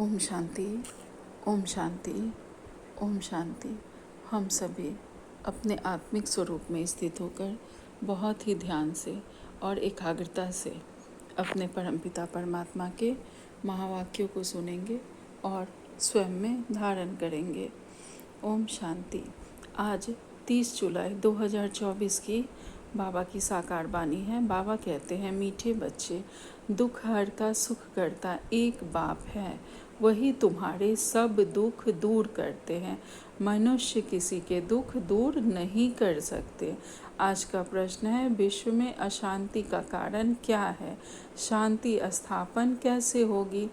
ओम शांति, ओम शांति, ओम शांति। हम सभी अपने आत्मिक स्वरूप में स्थित होकर बहुत ही ध्यान से और एकाग्रता से अपने परमपिता परमात्मा के महावाक्यों को सुनेंगे और स्वयं में धारण करेंगे। ओम शांति। आज 30 जुलाई 2024 की बाबा की साकार वाणी है। बाबा कहते हैं, मीठे बच्चे, दुख हरता सुख करता एक बाप है, वही तुम्हारे सब दुख दूर करते हैं। मनुष्य किसी के दुख दूर नहीं कर सकते। आज का प्रश्न है, विश्व में अशांति का कारण क्या है? शांति स्थापन कैसे होगी?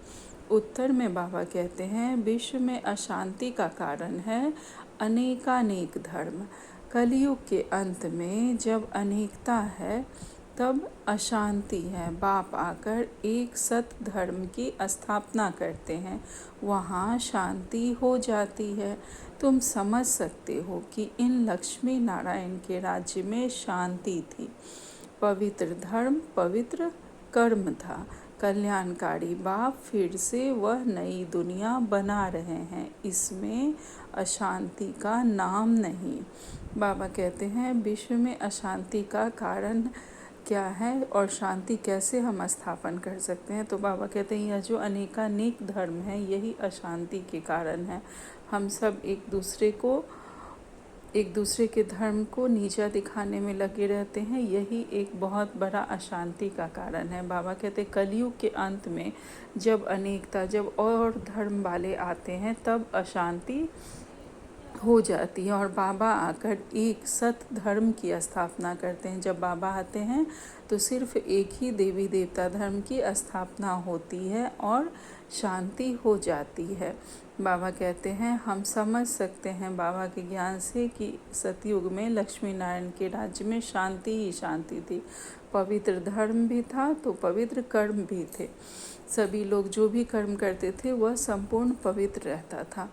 उत्तर में बाबा कहते हैं, विश्व में अशांति का कारण है अनेकानेक धर्म। कलयुग के अंत में जब अनेकता है तब अशांति है। बाप आकर एक सत धर्म की स्थापना करते हैं, वहाँ शांति हो जाती है। तुम समझ सकते हो कि इन लक्ष्मी नारायण के राज्य में शांति थी। पवित्र धर्म, पवित्र कर्म था। कल्याणकारी बाप फिर से वह नई दुनिया बना रहे हैं, इसमें अशांति का नाम नहीं। बाबा कहते हैं, विश्व में अशांति का कारण क्या है और शांति कैसे हम स्थापन कर सकते हैं? तो बाबा कहते हैं, यह जो अनेकानेक धर्म है यही अशांति के कारण है। हम सब एक दूसरे के धर्म को नीचा दिखाने में लगे रहते हैं, यही एक बहुत बड़ा अशांति का कारण है। बाबा कहते हैं, कलयुग के अंत में जब अनेकता, जब और धर्म वाले आते हैं तब अशांति हो जाती है और बाबा आकर एक सत धर्म की स्थापना करते हैं। जब बाबा आते हैं तो सिर्फ एक ही देवी देवता धर्म की स्थापना होती है और शांति हो जाती है। बाबा कहते हैं, हम समझ सकते हैं बाबा के ज्ञान से कि सतयुग में लक्ष्मी नारायण के राज्य में शांति ही शांति थी। पवित्र धर्म भी था तो पवित्र कर्म भी थे। सभी लोग जो भी कर्म करते थे वह संपूर्ण पवित्र रहता था।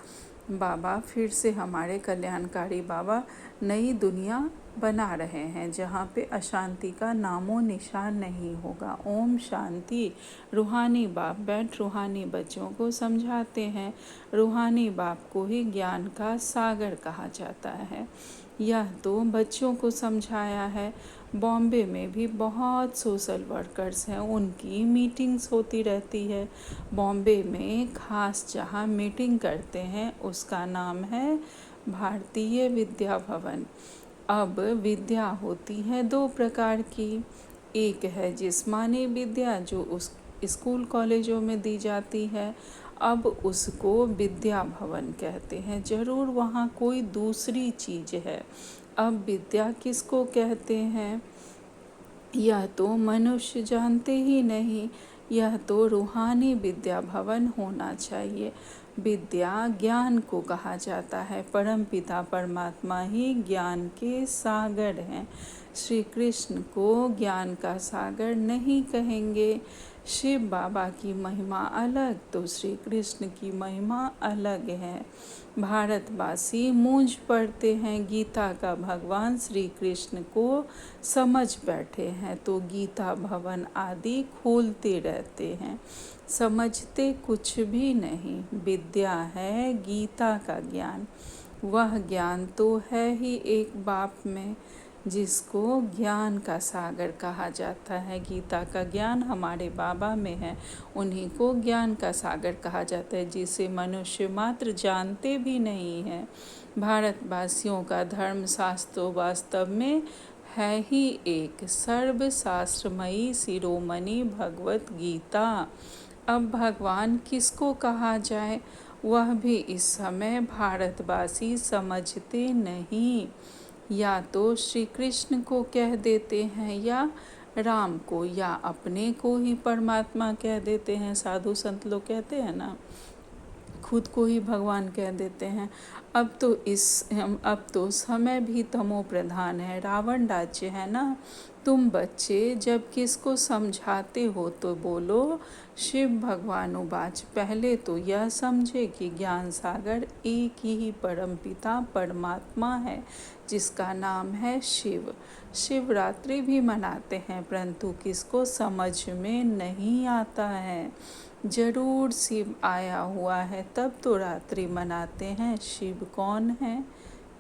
बाबा फिर से, हमारे कल्याणकारी बाबा, नई दुनिया बना रहे हैं जहाँ पे अशांति का नामो निशान नहीं होगा। ओम शांति। रूहानी बाप बैठ रूहानी बच्चों को समझाते हैं। रूहानी बाप को ही ज्ञान का सागर कहा जाता है। यह तो बच्चों को समझाया है। बॉम्बे में भी बहुत सोशल वर्कर्स हैं, उनकी मीटिंग्स होती रहती है। बॉम्बे में खास जहाँ मीटिंग करते हैं उसका नाम है भारतीय विद्या भवन। अब विद्या होती है दो प्रकार की। एक है जिस्मानी विद्या जो उस स्कूल कॉलेजों में दी जाती है, अब उसको विद्या भवन कहते हैं। ज़रूर वहाँ कोई दूसरी चीज़ है। अब विद्या किसको कहते हैं यह तो मनुष्य जानते ही नहीं। यह तो रूहानी विद्या भवन होना चाहिए। विद्या ज्ञान को कहा जाता है। परमपिता परमात्मा ही ज्ञान के सागर हैं। श्री कृष्ण को ज्ञान का सागर नहीं कहेंगे। शिव बाबा की महिमा अलग तो श्री कृष्ण की महिमा अलग है। भारतवासी मूंझ पड़ते हैं, गीता का भगवान श्री कृष्ण को समझ बैठे हैं तो गीता भवन आदि खोलते रहते हैं, समझते कुछ भी नहीं। विद्या है गीता का ज्ञान, वह ज्ञान तो है ही एक बाप में जिसको ज्ञान का सागर कहा जाता है। गीता का ज्ञान हमारे बाबा में है, उन्हीं को ज्ञान का सागर कहा जाता है, जिसे मनुष्य मात्र जानते भी नहीं है। भारतवासियों का धर्म शास्त्र वास्तव में है ही एक सर्वशास्त्रमयी शिरोमणि भगवत गीता। अब भगवान किसको कहा जाए वह भी इस समय भारतवासी समझते नहीं। या तो श्री कृष्ण को कह देते हैं या राम को, या अपने को ही परमात्मा कह देते हैं। साधु संत लोग कहते हैं ना, खुद को ही भगवान कह देते हैं। अब तो समय भी तमो प्रधान है, रावण राज्य है ना। तुम बच्चे जब किसको समझाते हो तो बोलो शिव भगवान उवाच। पहले तो यह समझे कि ज्ञान सागर एक ही परम पिता परमात्मा है जिसका नाम है शिव। शिवरात्रि भी मनाते हैं परंतु किसको समझ में नहीं आता है। जरूर शिव आया हुआ है तब तो रात्रि मनाते हैं। शिव कौन है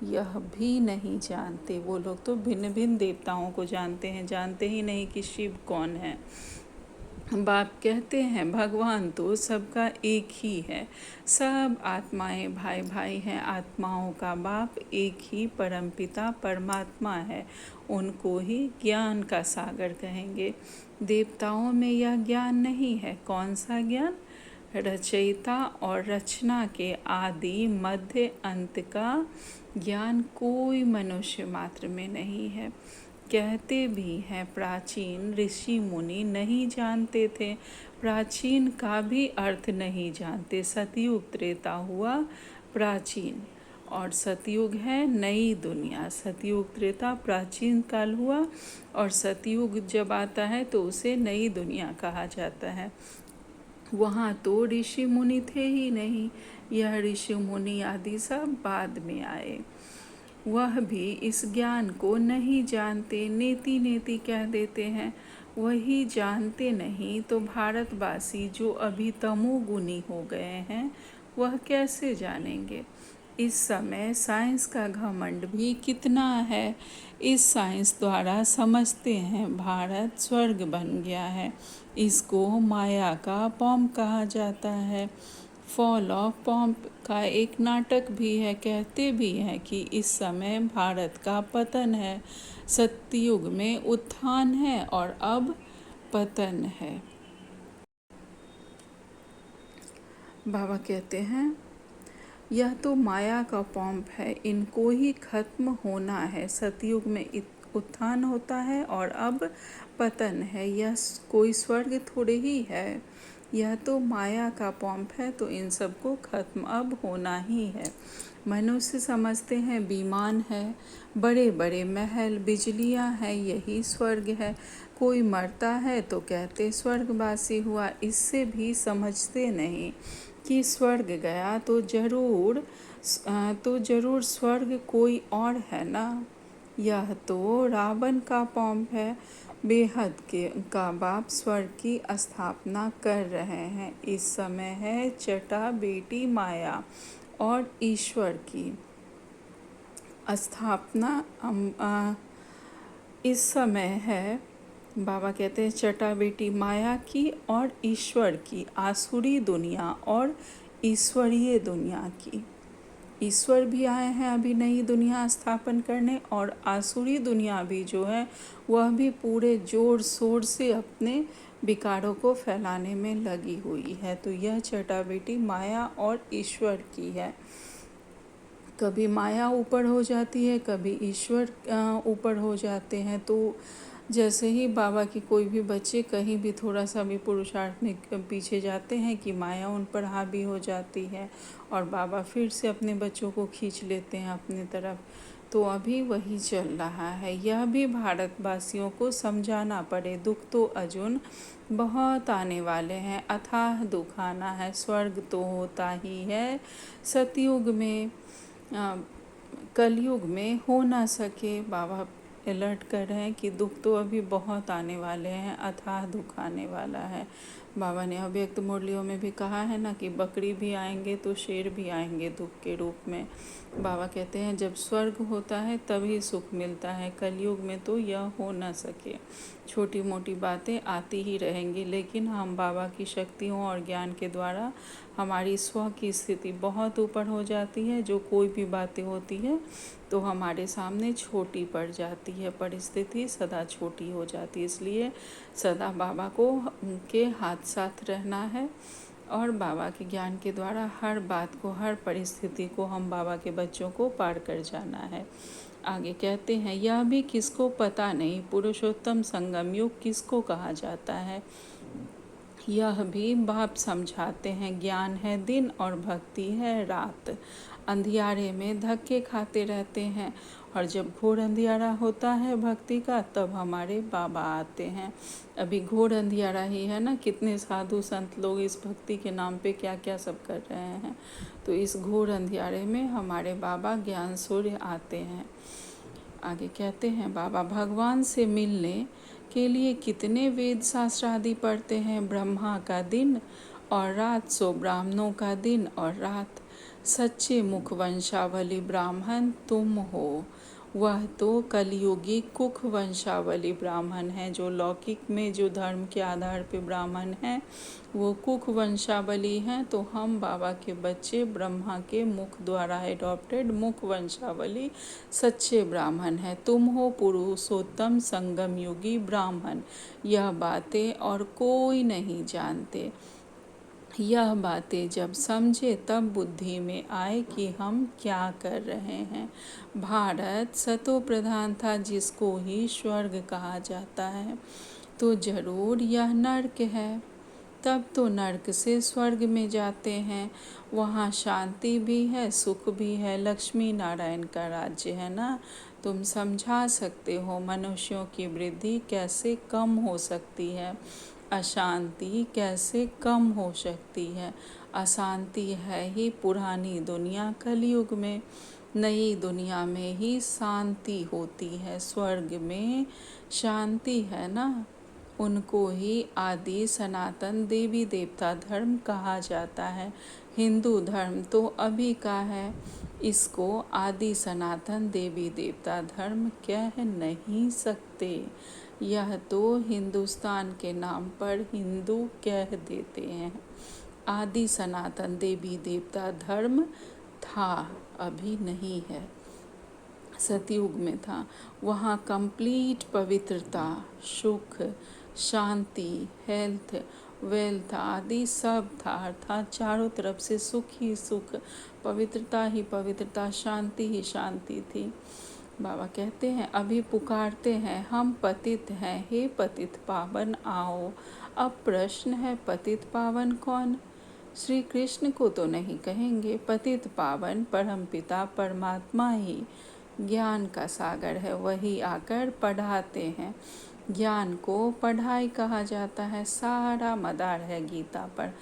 यह भी नहीं जानते। वो लोग तो भिन्न भिन्न देवताओं को जानते हैं, जानते ही नहीं कि शिव कौन है। बाप कहते हैं भगवान तो सबका एक ही है, सब आत्माएं भाई भाई हैं। आत्माओं का बाप एक ही परमपिता परमात्मा है, उनको ही ज्ञान का सागर कहेंगे। देवताओं में यह ज्ञान नहीं है। कौन सा ज्ञान? रचयिता और रचना के आदि मध्य अंत का ज्ञान कोई मनुष्य मात्र में नहीं है। कहते भी हैं प्राचीन ऋषि मुनि नहीं जानते थे। प्राचीन का भी अर्थ नहीं जानते। सतयुग त्रेता हुआ प्राचीन और सतयुग है नई दुनिया। सतयुग त्रेता प्राचीन काल हुआ और सतयुग जब आता है तो उसे नई दुनिया कहा जाता है। वहाँ तो ऋषि मुनि थे ही नहीं, यह ऋषि मुनि आदि सब बाद में आए। वह भी इस ज्ञान को नहीं जानते, नेति नेति कह देते हैं। वही जानते नहीं तो भारतवासी जो अभी तमोगुनी हो गए हैं वह कैसे जानेंगे। इस समय साइंस का घमंड भी कितना है। इस साइंस द्वारा समझते हैं भारत स्वर्ग बन गया है। इसको माया का पॉम्प कहा जाता है। फॉल ऑफ पॉम्प का एक नाटक भी है। कहते भी हैं कि इस समय भारत का पतन है। सतयुग में उत्थान है और अब पतन है। बाबा कहते हैं यह तो माया का पॉम्प है, इनको ही खत्म होना है। सतयुग में उत्थान होता है और अब पतन है। यह कोई स्वर्ग थोड़े ही है, यह तो माया का पॉम्प है। तो इन सबको खत्म अब होना ही है। मनुष्य समझते हैं विमान है, बड़े बड़े महल बिजलियां हैं, यही स्वर्ग है। कोई मरता है तो कहते स्वर्गवासी हुआ। इससे भी समझते नहीं कि स्वर्ग गया तो जरूर स्वर्ग कोई और है ना। यह तो रावण का पॉम्प है। बेहद का बाप स्वर्ग की स्थापना कर रहे हैं। इस समय है चटा बेटी माया और ईश्वर की स्थापना। इस समय है बाबा कहते हैं चटा बेटी माया की और ईश्वर की, आसुरी दुनिया और ईश्वरीय दुनिया की। ईश्वर भी आए हैं अभी नई दुनिया स्थापन करने और आसुरी दुनिया भी जो है वह भी पूरे जोर शोर से अपने विकारों को फैलाने में लगी हुई है। तो यह चटा बेटी माया और ईश्वर की है। कभी माया ऊपर हो जाती है, कभी ईश्वर ऊपर हो जाते हैं। तो जैसे ही बाबा की कोई भी बच्चे कहीं भी थोड़ा सा भी पुरुषार्थ में पीछे जाते हैं कि माया उन पर हावी हो जाती है और बाबा फिर से अपने बच्चों को खींच लेते हैं अपनी तरफ। तो अभी वही चल रहा है। यह भी भारतवासियों को समझाना पड़े। दुख तो अर्जुन बहुत आने वाले हैं, अथाह दुख आना है। स्वर्ग तो होता ही है सतयुग में, कलयुग में हो ना सके। बाबा अलर्ट कर रहे हैं कि दुख तो अभी बहुत आने वाले हैं, अथाह दुख आने वाला है। बाबा ने अव्यक्त मुरलियों में भी कहा है ना कि बकरी भी आएंगे तो शेर भी आएंगे दुख के रूप में। बाबा कहते हैं जब स्वर्ग होता है तभी सुख मिलता है, कलयुग में तो यह हो ना सके। छोटी मोटी बातें आती ही रहेंगी, लेकिन हम बाबा की शक्तियों और ज्ञान के द्वारा हमारी स्व की स्थिति बहुत ऊपर हो जाती है। जो कोई भी बातें होती है तो हमारे सामने छोटी पड़ जाती है, परिस्थिति सदा छोटी हो जाती है। इसलिए सदा बाबा को के हाथ साथ रहना है और बाबा के ज्ञान के द्वारा हर बात को, हर परिस्थिति को हम बाबा के बच्चों को पार कर जाना है। आगे कहते हैं यह भी किसको पता नहीं पुरुषोत्तम संगम युग किसको कहा जाता है। यह भी बाप समझाते हैं। ज्ञान है दिन और भक्ति है रात। अंधियारे में धक्के खाते रहते हैं और जब घोर अंधियारा होता है भक्ति का तब हमारे बाबा आते हैं। अभी घोर अंधियारा ही है ना, कितने साधु संत लोग इस भक्ति के नाम पे क्या क्या सब कर रहे हैं। तो इस घोर अंधियारे में हमारे बाबा ज्ञान सूर्य आते हैं। आगे कहते हैं बाबा भगवान से मिलने के लिए कितने वेद शास्त्र आदि पढ़ते हैं। ब्रह्मा का दिन और रात सो ब्राह्मणों का दिन और रात। सच्चे मुख वंशावली ब्राह्मण तुम हो। वह तो कलयुगी कुख वंशावली ब्राह्मण है। जो लौकिक में जो धर्म के आधार पे ब्राह्मण हैं वो कुख वंशावली हैं, तो हम बाबा के बच्चे ब्रह्मा के मुख द्वारा एडॉप्टेड मुख वंशावली सच्चे ब्राह्मण हैं। तुम हो पुरुषोत्तम संगम युगी ब्राह्मण। यह बातें और कोई नहीं जानते। यह बातें जब समझे तब बुद्धि में आए कि हम क्या कर रहे हैं। भारत सतो प्रधान था जिसको ही स्वर्ग कहा जाता है, तो जरूर यह नर्क है। तब तो नर्क से स्वर्ग में जाते हैं, वहाँ शांति भी है सुख भी है। लक्ष्मी नारायण का राज्य है ना। तुम समझा सकते हो मनुष्यों की वृद्धि कैसे कम हो सकती है, अशांति कैसे कम हो सकती है। अशांति है ही पुरानी दुनिया, कलयुग में नई दुनिया में ही शांति होती है। स्वर्ग में शांति है ना। उनको ही आदि सनातन देवी देवता धर्म कहा जाता है। हिंदू धर्म तो अभी का है, इसको आदि सनातन देवी देवता धर्म कह नहीं सकते। यह तो हिंदुस्तान के नाम पर हिंदू कह देते हैं। आदि सनातन देवी देवता धर्म था, अभी नहीं है। सतयुग में था, वहाँ कंप्लीट पवित्रता, सुख, शांति, हेल्थ, वेल्थ आदि सब था। अर्थात चारों तरफ से सुख ही सुख, पवित्रता ही पवित्रता, शांति ही शांति थी। बाबा कहते हैं अभी पुकारते हैं हम पतित हैं, हे पतित पावन आओ। अब प्रश्न है पतित पावन कौन? श्री कृष्ण को तो नहीं कहेंगे। पतित पावन परमपिता परमात्मा ही ज्ञान का सागर है, वही आकर पढ़ाते हैं। ज्ञान को पढ़ाई कहा जाता है, सारा मदार है गीता पर।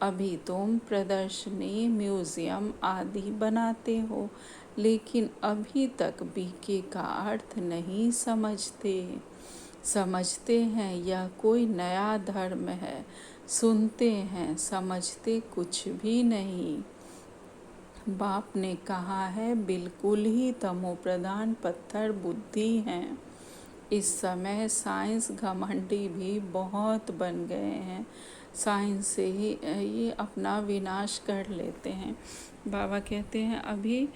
अभी तुम प्रदर्शनी म्यूजियम आदि बनाते हो, लेकिन अभी तक बीके का अर्थ नहीं समझते हैं यह कोई नया धर्म है। सुनते हैं, समझते कुछ भी नहीं। बाप ने कहा है बिल्कुल ही तमो प्रधान पत्थर बुद्धि हैं। इस समय साइंस घमंडी भी बहुत बन गए हैं। साइंस से ही ये अपना विनाश कर लेते हैं। बाबा कहते हैं अभी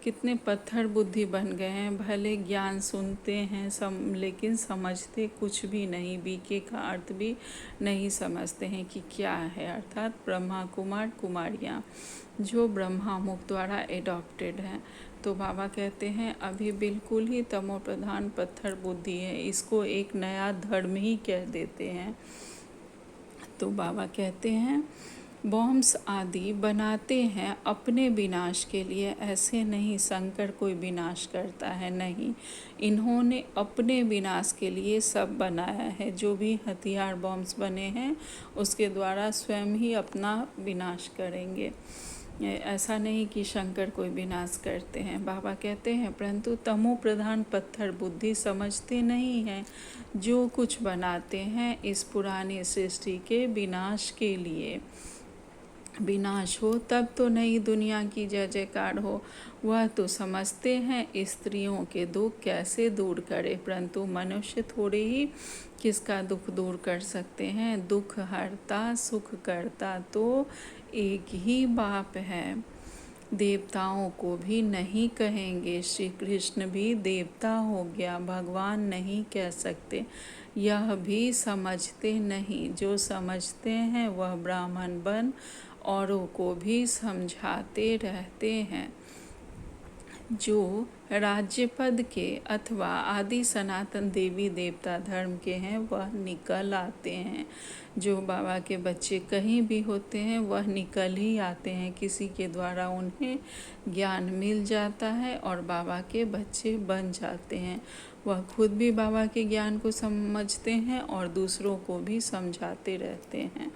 कितने पत्थर बुद्धि बन गए हैं। भले ज्ञान सुनते हैं लेकिन समझते कुछ भी नहीं। बीके का अर्थ भी नहीं समझते हैं कि क्या है। अर्थात ब्रह्मा कुमार कुमारियाँ जो ब्रह्मा मुख द्वारा एडॉप्टेड हैं। तो बाबा कहते हैं अभी बिल्कुल ही तमो प्रधान पत्थर बुद्धि है, इसको एक नया धर्म ही कह देते हैं। तो बाबा कहते हैं बॉम्ब्स आदि बनाते हैं अपने विनाश के लिए, ऐसे नहीं शंकर कोई विनाश करता है, नहीं। इन्होंने अपने विनाश के लिए सब बनाया है। जो भी हथियार बॉम्ब्स बने हैं उसके द्वारा स्वयं ही अपना विनाश करेंगे। ऐसा नहीं कि शंकर कोई विनाश करते हैं। बाबा कहते हैं परंतु तमो प्रधान पत्थर बुद्धि समझते नहीं हैं। जो कुछ बनाते हैं इस पुरानी सृष्टि के विनाश के लिए। विनाश हो तब तो नई दुनिया की जय जयकार हो। वह तो समझते हैं स्त्रियों के दुख कैसे दूर करे, परंतु मनुष्य थोड़े ही किसका दुख दूर कर सकते हैं। दुख हरता सुख करता तो एक ही बाप है। देवताओं को भी नहीं कहेंगे, श्री कृष्ण भी देवता हो गया, भगवान नहीं कह सकते। यह भी समझते नहीं। जो समझते हैं वह ब्राह्मण बन औरों को भी समझाते रहते हैं। जो राज्य पद के अथवा आदि सनातन देवी देवता धर्म के हैं वह निकल आते हैं। जो बाबा के बच्चे कहीं भी होते हैं वह निकल ही आते हैं। किसी के द्वारा उन्हें ज्ञान मिल जाता है और बाबा के बच्चे बन जाते हैं। वह खुद भी बाबा के ज्ञान को समझते हैं और दूसरों को भी समझाते रहते हैं।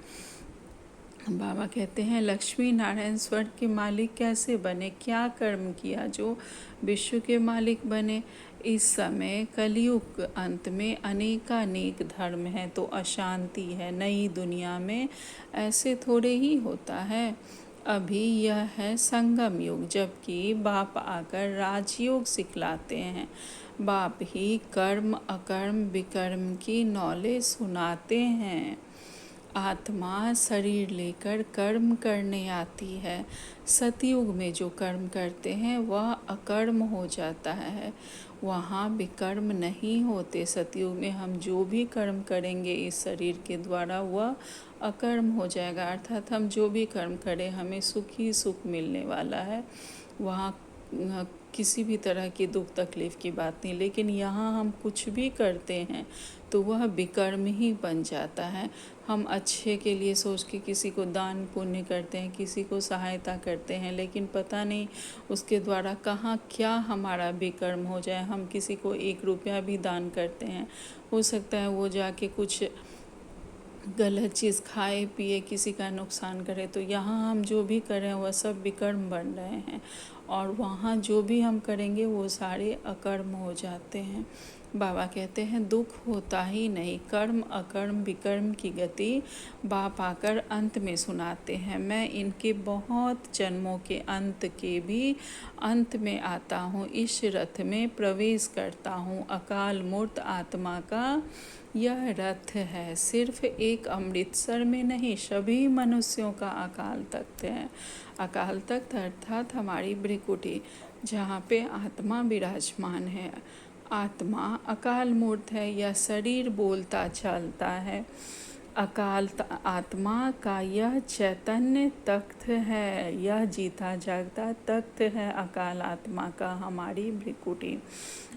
बाबा कहते हैं लक्ष्मी नारायण स्वर्ग के मालिक कैसे बने, क्या कर्म किया जो विश्व के मालिक बने। इस समय कलयुग अंत में अनेकानेक धर्म हैं तो अशांति है। नई दुनिया में ऐसे थोड़े ही होता है। अभी यह है संगम युग, जबकि बाप आकर राजयोग सिखलाते हैं। बाप ही कर्म अकर्म विकर्म की नॉलेज सुनाते हैं। आत्मा शरीर लेकर कर्म करने आती है। सतयुग में जो कर्म करते हैं वह अकर्म हो जाता है, वहाँ विकर्म नहीं होते। सतयुग में हम जो भी कर्म करेंगे इस शरीर के द्वारा वह अकर्म हो जाएगा, अर्थात हम जो भी कर्म करें हमें सुख ही सुख मिलने वाला है। वहाँ किसी भी तरह की दुख तकलीफ़ की बात नहीं। लेकिन यहाँ हम कुछ भी करते हैं तो वह विकर्म ही बन जाता है। हम अच्छे के लिए सोच के किसी को दान पुण्य करते हैं, किसी को सहायता करते हैं, लेकिन पता नहीं उसके द्वारा कहाँ क्या हमारा विकर्म हो जाए। हम किसी को 1 रुपया भी दान करते हैं, हो सकता है वो जाके कुछ गलत चीज़ खाए पिए किसी का नुकसान करे। तो यहाँ हम जो भी करें वह सब विकर्म बन रहे हैं, और वहाँ जो भी हम करेंगे वो सारे अकर्म हो जाते हैं। बाबा कहते हैं दुख होता ही नहीं, कर्म अकर्म विकर्म की गति बाप आकर अंत में सुनाते हैं। मैं इनके बहुत जन्मों के अंत के भी अंत में आता हूँ, इस रथ में प्रवेश करता हूँ। अकाल मूर्त आत्मा का यह रथ है। सिर्फ एक अमृतसर में नहीं, सभी मनुष्यों का अकाल तख्त है। अकाल तख्त अर्थात हमारी भ्रिकुटी, जहाँ पे आत्मा विराजमान है। आत्मा अकाल मूर्त है, यह शरीर बोलता चलता है। अकाल आत्मा का यह चैतन्य तख्त है, यह जीता जागता तख्त है अकाल आत्मा का, हमारी भ्रिकुटी।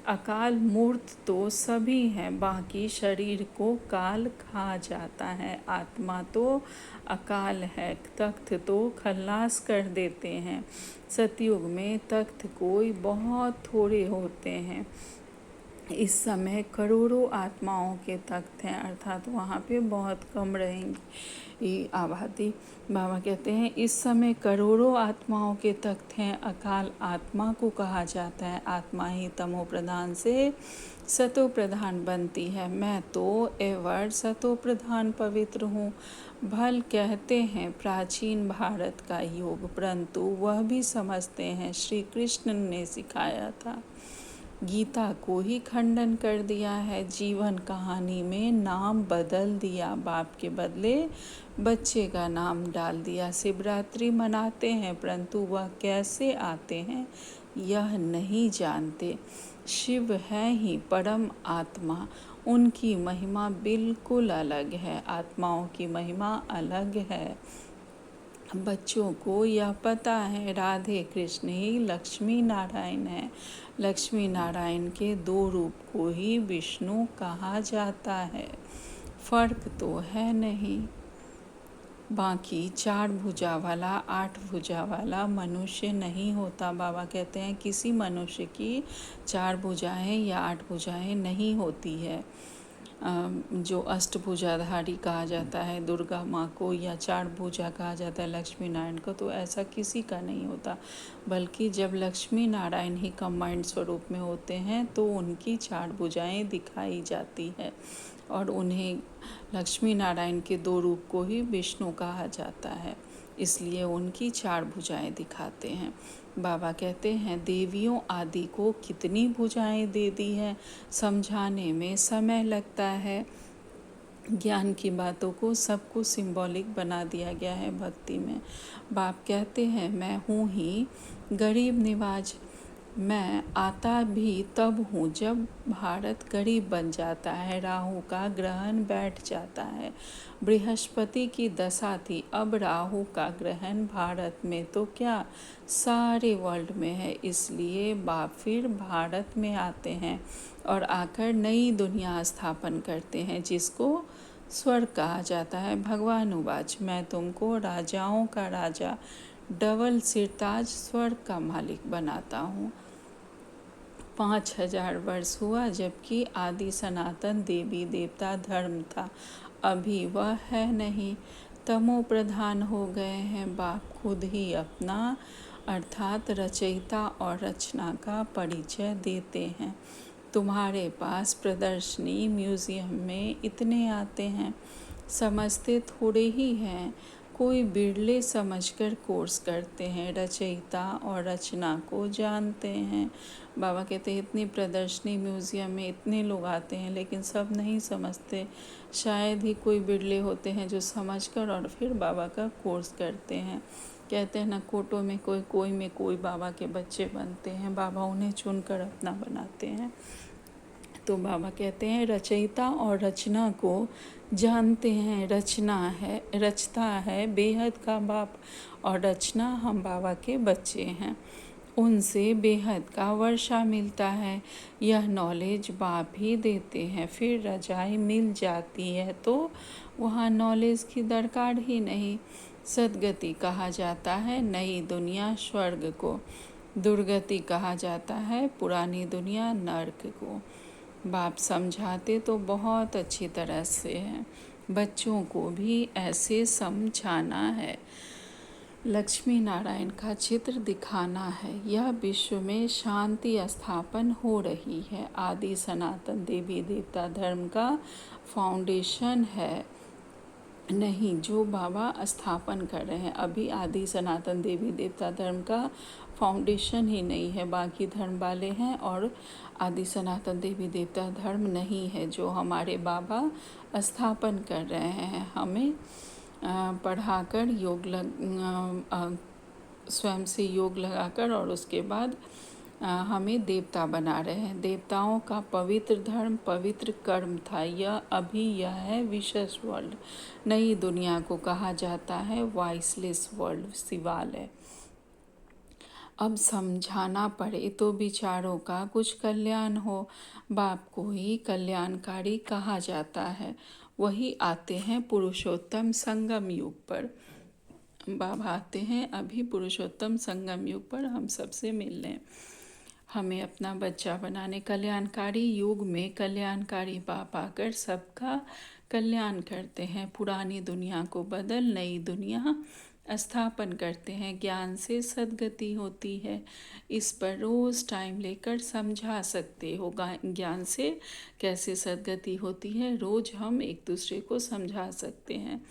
अकाल मूर्त तो सभी हैं, बाकी शरीर को काल खा जाता है। आत्मा तो अकाल है, तख्त तो खल्लास कर देते हैं। सतयुग में तख्त कोई बहुत थोड़े होते हैं। इस समय करोड़ों आत्माओं के तख्त हैं, अर्थात वहाँ पे बहुत कम रहेंगी आबादी। बाबा कहते हैं इस समय करोड़ों आत्माओं के तख्त हैं। अकाल आत्मा को कहा जाता है। आत्मा ही तमो प्रधान से सतो प्रधान बनती है। मैं तो एवर सतो प्रधान पवित्र हूँ। भल कहते हैं प्राचीन भारत का योग, परंतु वह भी समझते हैं श्री कृष्ण ने सिखाया था। गीता को ही खंडन कर दिया है। जीवन कहानी में नाम बदल दिया, बाप के बदले बच्चे का नाम डाल दिया। शिवरात्रि मनाते हैं, परंतु वह कैसे आते हैं यह नहीं जानते। शिव है ही परम आत्मा, उनकी महिमा बिल्कुल अलग है, आत्माओं की महिमा अलग है। बच्चों को यह पता है राधे कृष्ण ही लक्ष्मी नारायण है। लक्ष्मी नारायण के 2 रूप को ही विष्णु कहा जाता है, फर्क तो है नहीं। बाकी 4 भुजा वाला 8 भुजा वाला मनुष्य नहीं होता। बाबा कहते हैं किसी मनुष्य की 4 भुजाएं या 8 भुजाएं नहीं होती है। जो अष्टभुजाधारी कहा जाता है दुर्गा माँ को, या 4 भुजा कहा जाता है लक्ष्मी नारायण को, तो ऐसा किसी का नहीं होता। बल्कि जब लक्ष्मी नारायण ही कंबाइंड स्वरूप में होते हैं तो उनकी 4 भुजाएं दिखाई जाती है, और उन्हें लक्ष्मी नारायण के 2 रूप को ही विष्णु कहा जाता है, इसलिए उनकी 4 भुजाएं दिखाते हैं। बाबा कहते हैं देवियों आदि को कितनी भुजाएं दे दी हैं, समझाने में समय लगता है। ज्ञान की बातों को सबको सिंबॉलिक बना दिया गया है भक्ति में। बाप कहते हैं मैं हूँ ही गरीब निवाज। मैं आता भी तब हूँ जब भारत गरीब बन जाता है, राहु का ग्रहण बैठ जाता है। बृहस्पति की दशा थी, अब राहु का ग्रहण भारत में तो क्या सारे वर्ल्ड में है। इसलिए बाप फिर भारत में आते हैं और आकर नई दुनिया स्थापन करते हैं, जिसको स्वर्ग कहा जाता है। भगवान उवाच मैं तुमको राजाओं का राजा डबल सिरताज स्वर्ग का मालिक बनाता हूँ। 5000 वर्ष हुआ जबकि आदि सनातन देवी देवता धर्म था, अभी वह है नहीं। तमो प्रधान हो गए हैं, बाप खुद ही अपना अर्थात रचयिता और रचना का परिचय देते हैं। तुम्हारे पास प्रदर्शनी म्यूज़ियम में इतने आते हैं, समझते थोड़े ही हैं। कोई बिरले समझकर कोर्स करते हैं, रचयिता और रचना को जानते हैं। बाबा कहते हैं इतनी प्रदर्शनी म्यूज़ियम में इतने लोग आते हैं लेकिन सब नहीं समझते। शायद ही कोई बिरले होते हैं जो समझकर और फिर बाबा का कोर्स करते हैं। कहते हैं ना, कोटों में कोई में कोई बाबा के बच्चे बनते हैं, बाबा उन्हें चुनकर अपना बनाते हैं। तो बाबा कहते हैं रचयिता और रचना को जानते हैं। रचता है बेहद का बाप और रचना हम बाबा के बच्चे हैं। उनसे बेहद का वर्षा मिलता है। यह नॉलेज बाप ही देते हैं। फिर रजाई मिल जाती है तो वहाँ नॉलेज की दरकार ही नहीं। सदगति कहा जाता है नई दुनिया स्वर्ग को, दुर्गति कहा जाता है पुरानी दुनिया नर्क को। बाप समझाते तो बहुत अच्छी तरह से हैं, बच्चों को भी ऐसे समझाना है। लक्ष्मी नारायण का चित्र दिखाना है। यह विश्व में शांति स्थापन हो रही है। आदि सनातन देवी देवता धर्म का फाउंडेशन है नहीं जो बाबा स्थापन कर रहे हैं। अभी आदि सनातन देवी देवता धर्म का फाउंडेशन ही नहीं है, बाकी धर्म वाले हैं और आदि सनातन देवी देवता धर्म नहीं है जो हमारे बाबा स्थापन कर रहे हैं। हमें पढ़ाकर स्वयं से योग लगाकर और उसके बाद हमें देवता बना रहे हैं। देवताओं का पवित्र धर्म पवित्र कर्म था। यह है विशेष वर्ल्ड। नई दुनिया को कहा जाता है वॉइसलेस वर्ल्ड, शिवालय। अब समझाना पड़े तो विचारों का कुछ कल्याण हो। बाप को ही कल्याणकारी कहा जाता है। वही आते हैं पुरुषोत्तम संगम युग पर। बाबा आते हैं अभी पुरुषोत्तम संगम युग पर हम सबसे मिलने, हमें अपना बच्चा बनाने। कल्याणकारी युग में कल्याणकारी बाप आकर सबका कल्याण करते हैं। पुरानी दुनिया को बदल नई दुनिया स्थापन करते हैं। ज्ञान से सद्गति होती है। इस पर रोज़ टाइम लेकर समझा सकते हो ज्ञान से कैसे सद्गति होती है। रोज़ हम एक दूसरे को समझा सकते हैं,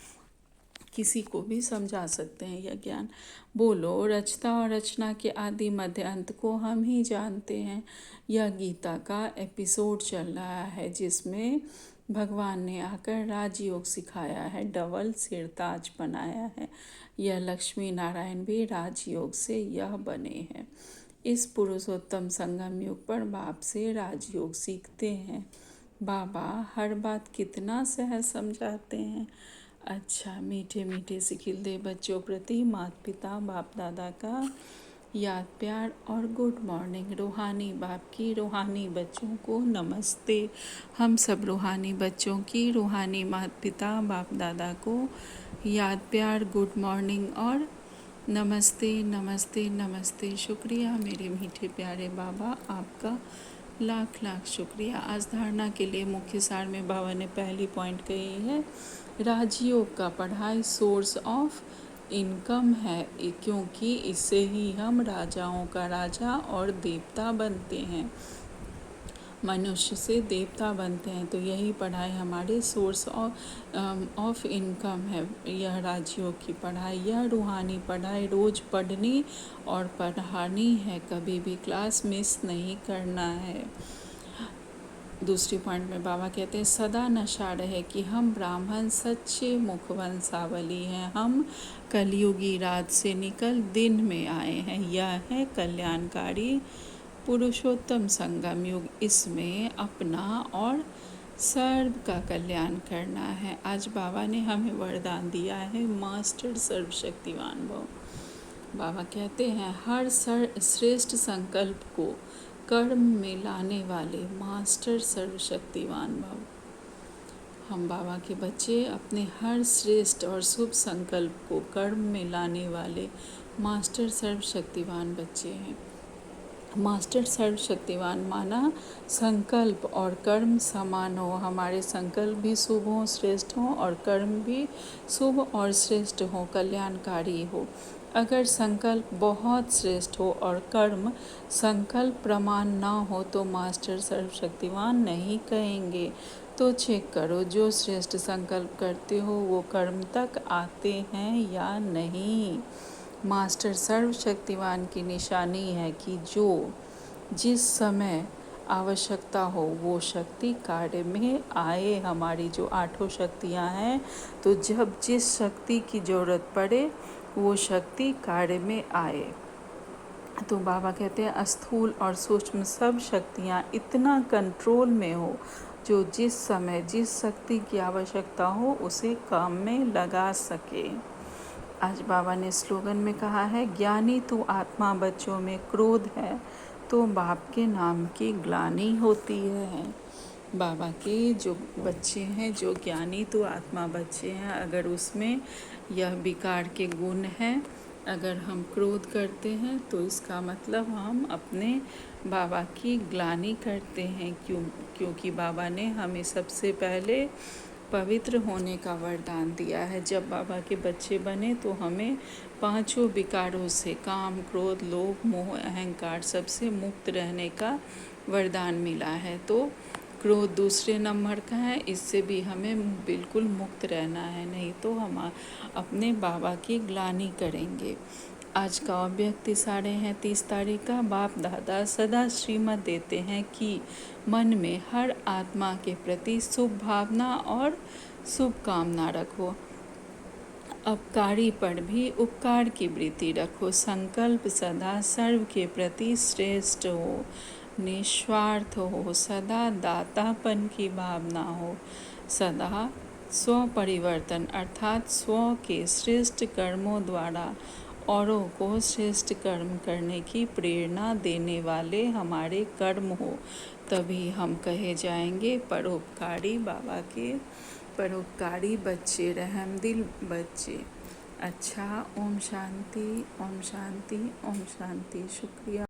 किसी को भी समझा सकते हैं यह ज्ञान। बोलो रचता और रचना के आदि मध्य अंत को हम ही जानते हैं। यह गीता का एपिसोड चल रहा है जिसमें भगवान ने आकर राजयोग सिखाया है, डबल सिरताज बनाया है। यह लक्ष्मी नारायण भी राजयोग से यह बने हैं। इस पुरुषोत्तम संगम युग पर बाप से राजयोग सीखते हैं। बाबा हर बात कितना सहज समझाते हैं। अच्छा, मीठे मीठे सिखिलदे बच्चों प्रति माता पिता बाप दादा का याद प्यार और गुड मॉर्निंग। रूहानी बाप की रूहानी बच्चों को नमस्ते। हम सब रूहानी बच्चों की रूहानी माता पिता बाप दादा को याद प्यार गुड मॉर्निंग और नमस्ते नमस्ते नमस्ते। शुक्रिया मेरे मीठे प्यारे बाबा, आपका लाख लाख शुक्रिया। आज धारणा के लिए मुख्य सार में बाबा ने पहली पॉइंट कही है, राजयोग का पढ़ाई सोर्स ऑफ इनकम है, क्योंकि इससे ही हम राजाओं का राजा और देवता बनते हैं। मनुष्य से देवता बनते हैं, तो यही पढ़ाई हमारे सोर्स ऑफ इनकम है। यह राजयोग की पढ़ाई, यह रूहानी पढ़ाई रोज़ पढ़नी और पढ़ानी है, कभी भी क्लास मिस नहीं करना है। दूसरी पॉइंट में बाबा कहते हैं, सदा नशा रहे कि हम ब्राह्मण सच्चे मुखवंशावली हैं। हम कलयुगी रात से निकल दिन में आए हैं। यह है कल्याणकारी पुरुषोत्तम संगम युग। इसमें अपना और सर्व का कल्याण करना है। आज बाबा ने हमें वरदान दिया है, मास्टर सर्वशक्तिवान भव। बाबा कहते हैं, हर श्रेष्ठ संकल्प को कर्म में लाने वाले मास्टर सर्वशक्तिवान भव। हम बाबा के बच्चे अपने हर श्रेष्ठ और शुभ संकल्प को कर्म में लाने वाले मास्टर सर्वशक्तिवान बच्चे हैं। मास्टर सर्वशक्तिवान माना संकल्प और कर्म समान हो, हमारे संकल्प भी शुभ हों, श्रेष्ठ हों, और कर्म भी शुभ और श्रेष्ठ हो, कल्याणकारी हो। अगर संकल्प बहुत श्रेष्ठ हो और कर्म संकल्प प्रमाण ना हो तो मास्टर सर्वशक्तिवान नहीं कहेंगे। तो चेक करो, जो श्रेष्ठ संकल्प करते हो वो कर्म तक आते हैं या नहीं। मास्टर सर्वशक्तिवान की निशानी है कि जो जिस समय आवश्यकता हो वो शक्ति कार्य में आए। हमारी जो आठों शक्तियाँ हैं, तो जब जिस शक्ति की ज़रूरत पड़े वो शक्ति कार्य में आए। तो बाबा कहते हैं स्थूल और सूक्ष्म सब शक्तियाँ इतना कंट्रोल में हो, जो जिस समय जिस शक्ति की आवश्यकता हो उसे काम में लगा सके। आज बाबा ने स्लोगन में कहा है, ज्ञानी तू आत्मा बच्चों में क्रोध है तो बाप के नाम की ग्लानि होती है। बाबा के जो बच्चे हैं, जो ज्ञानी तो आत्मा बच्चे हैं, अगर उसमें यह विकार के गुण हैं, अगर हम क्रोध करते हैं तो इसका मतलब हम अपने बाबा की ग्लानि करते हैं। क्योंकि बाबा ने हमें सबसे पहले पवित्र होने का वरदान दिया है। जब बाबा के बच्चे बने तो हमें पांचों विकारों से, काम, क्रोध, लोभ, मोह, अहंकार, सबसे मुक्त रहने का वरदान मिला है। तो क्रोध दूसरे नंबर का है, इससे भी हमें बिल्कुल मुक्त रहना है, नहीं तो हम अपने बाबा की ग्लानि करेंगे। आज का अव्यक्त इशारे हैं 30 तारीख का। बाप दादा सदा श्रीमत देते हैं कि मन में हर आत्मा के प्रति शुभ भावना और शुभ कामना रखो। अपकारी पर भी उपकार की वृत्ति रखो। संकल्प सदा सर्व के प्रति श्रेष्ठ हो, निस्वार्थ हो, सदा दातापन की भावना हो, सदा स्व परिवर्तन अर्थात स्व के श्रेष्ठ कर्मों द्वारा औरों को श्रेष्ठ कर्म करने की प्रेरणा देने वाले हमारे कर्म हो, तभी हम कहे जाएंगे परोपकारी बाबा के परोपकारी बच्चे, रहमदिल बच्चे। अच्छा, ओम शांति, ओम शांति, ओम शांति। शुक्रिया।